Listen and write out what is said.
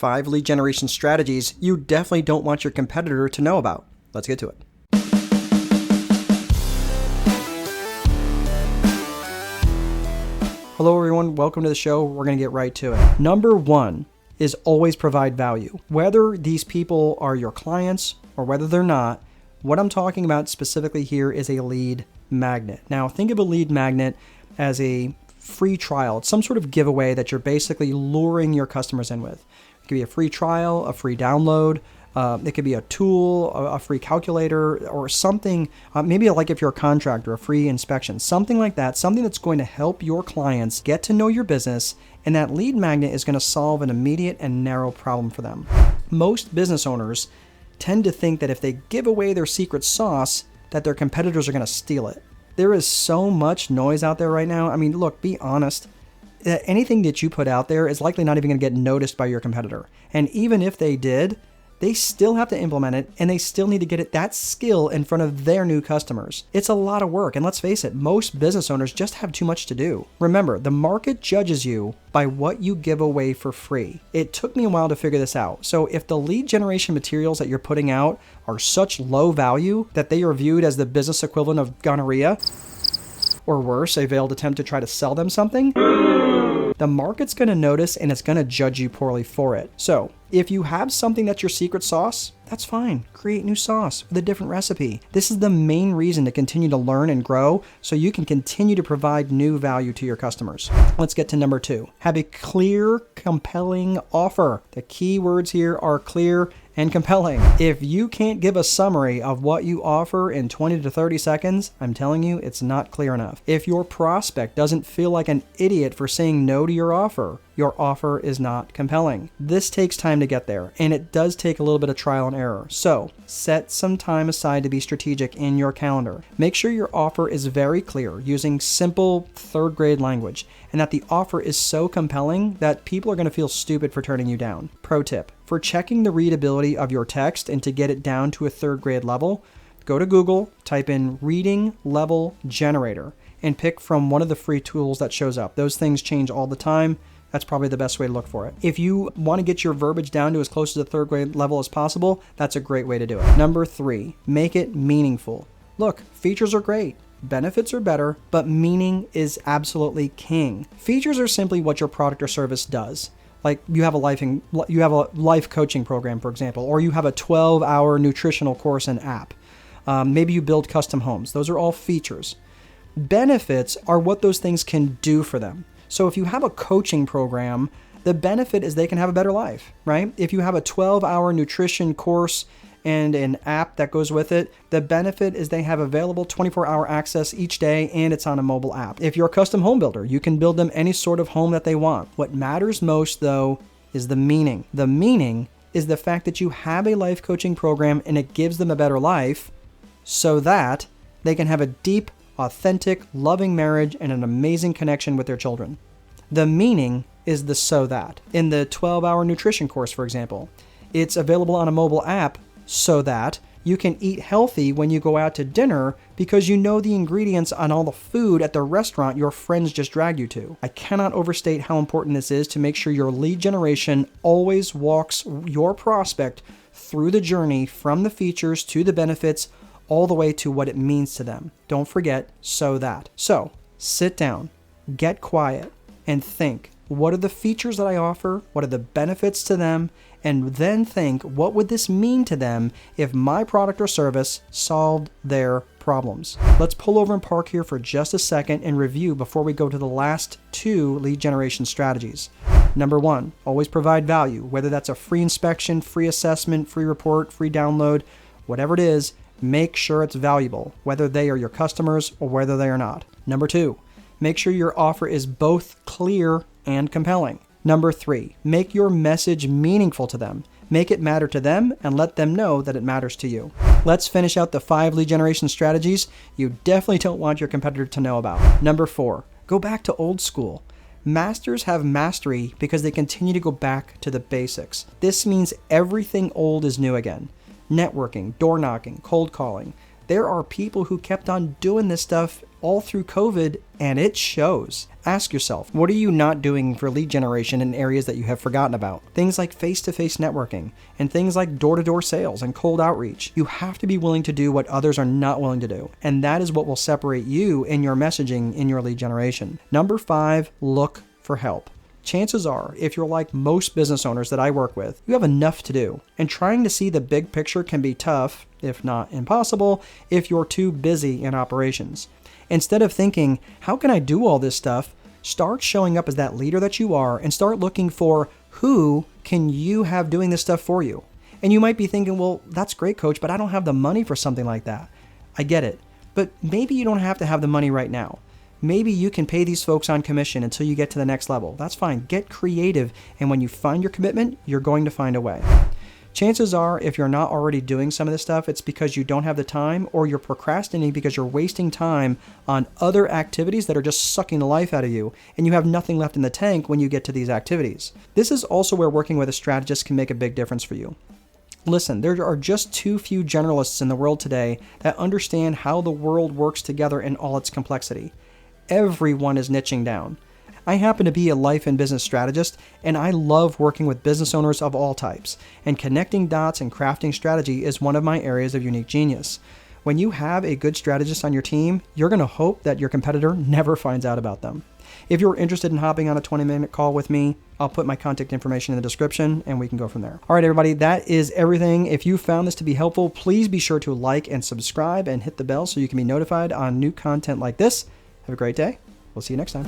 5 lead generation strategies you definitely don't want your competitor to know about. Let's get to it. Hello everyone, welcome to the show. We're going to get right to it. Number 1 is always provide value. Whether these people are your clients or whether they're not, what I'm talking about specifically here is a lead magnet. Now think of a lead magnet as a free trial. It's some sort of giveaway that you're basically luring your customers in with. It could be a free trial, a free download. It could be a tool, a free calculator, or something, maybe like if you're a contractor, a free inspection, something like that, something that's going to help your clients get to know your business, and that lead magnet is going to solve an immediate and narrow problem for them. Most business owners tend to think that if they give away their secret sauce, that their competitors are going to steal it. There is so much noise out there right now. I mean, look, be honest. Anything that you put out there is likely not even going to get noticed by your competitor. And even if they did, they still have to implement it, and they still need to get that skill in front of their new customers. It's a lot of work, and let's face it, most business owners just have too much to do. Remember, the market judges you by what you give away for free. It took me a while to figure this out. So if the lead generation materials that you're putting out are such low value that they are viewed as the business equivalent of gonorrhea, or worse, a veiled attempt to try to sell them something, the market's going to notice and it's going to judge you poorly for it. So if you have something that's your secret sauce, that's fine. Create new sauce with a different recipe. This is the main reason to continue to learn and grow so you can continue to provide new value to your customers. Let's get to number 2. Have a clear, compelling offer. The key words here are clear and compelling. If you can't give a summary of what you offer in 20 to 30 seconds, I'm telling you, it's not clear enough. If your prospect doesn't feel like an idiot for saying no to your offer is not compelling. This takes time to get there, and it does take a little bit of trial and error. So set some time aside to be strategic in your calendar. Make sure your offer is very clear, using simple 3rd grade language, and that the offer is so compelling that people are going to feel stupid for turning you down. Pro tip: for checking the readability of your text and to get it down to a 3rd grade level, go to Google, type in reading level generator, and pick from one of the free tools that shows up. Those things change all the time. That's probably the best way to look for it. If you want to get your verbiage down to as close to the 3rd grade level as possible, that's a great way to do it. Number 3, make it meaningful. Look, features are great. Benefits are better, but meaning is absolutely king. Features are simply what your product or service does. Like you have a life coaching program, for example, or you have a 12-hour nutritional course and app. Maybe you build custom homes. Those are all features. Benefits are what those things can do for them. So if you have a coaching program, the benefit is they can have a better life, right? If you have a 12-hour nutrition course and an app that goes with it, the benefit is they have available 24-hour access each day, and it's on a mobile app. If you're a custom home builder, you can build them any sort of home that they want. What matters most, though, is the meaning. The meaning is the fact that you have a life coaching program and it gives them a better life so that they can have a deep, authentic, loving marriage and an amazing connection with their children. The meaning is the so that. In the 12-hour nutrition course, for example, it's available on a mobile app so that you can eat healthy when you go out to dinner because you know the ingredients on all the food at the restaurant your friends just dragged you to. I cannot overstate how important this is to make sure your lead generation always walks your prospect through the journey from the features to the benefits all the way to what it means to them. Don't forget, so that. So, sit down, get quiet, and think, what are the features that I offer? What are the benefits to them? And then think, what would this mean to them if my product or service solved their problems? Let's pull over and park here for just a second and review before we go to the last 2 lead generation strategies. Number 1, always provide value, whether that's a free inspection, free assessment, free report, free download, whatever it is. Make sure it's valuable, whether they are your customers or whether they are not. Number 2, make sure your offer is both clear and compelling. Number 3, make your message meaningful to them. Make it matter to them and let them know that it matters to you. Let's finish out the 5 lead generation strategies you definitely don't want your competitor to know about. Number 4, go back to old school. Masters have mastery because they continue to go back to the basics. This means everything old is new again. Networking, door knocking, cold calling. There are people who kept on doing this stuff all through COVID, and it shows. Ask yourself, what are you not doing for lead generation in areas that you have forgotten about? Things like face-to-face networking and things like door-to-door sales and cold outreach. You have to be willing to do what others are not willing to do, and that is what will separate you in your messaging in your lead generation. Number 5, look for help. Chances are, if you're like most business owners that I work with, you have enough to do, and trying to see the big picture can be tough, if not impossible, if you're too busy in operations. Instead of thinking, how can I do all this stuff? Start showing up as that leader that you are and start looking for who can you have doing this stuff for you. And you might be thinking, well, that's great, coach, but I don't have the money for something like that. I get it. But maybe you don't have to have the money right now. Maybe you can pay these folks on commission until you get to the next level. That's fine. Get creative. And when you find your commitment, you're going to find a way. Chances are, if you're not already doing some of this stuff, it's because you don't have the time, or you're procrastinating because you're wasting time on other activities that are just sucking the life out of you, and you have nothing left in the tank when you get to these activities. This is also where working with a strategist can make a big difference for you. Listen, there are just too few generalists in the world today that understand how the world works together in all its complexity. Everyone is niching down. I happen to be a life and business strategist, and I love working with business owners of all types, and connecting dots and crafting strategy is one of my areas of unique genius. When you have a good strategist on your team, you're going to hope that your competitor never finds out about them. If you're interested in hopping on a 20-minute call with me, I'll put my contact information in the description and we can go from there. All right, everybody, that is everything. If you found this to be helpful, please be sure to like and subscribe and hit the bell so you can be notified on new content like this. Have a great day. We'll see you next time.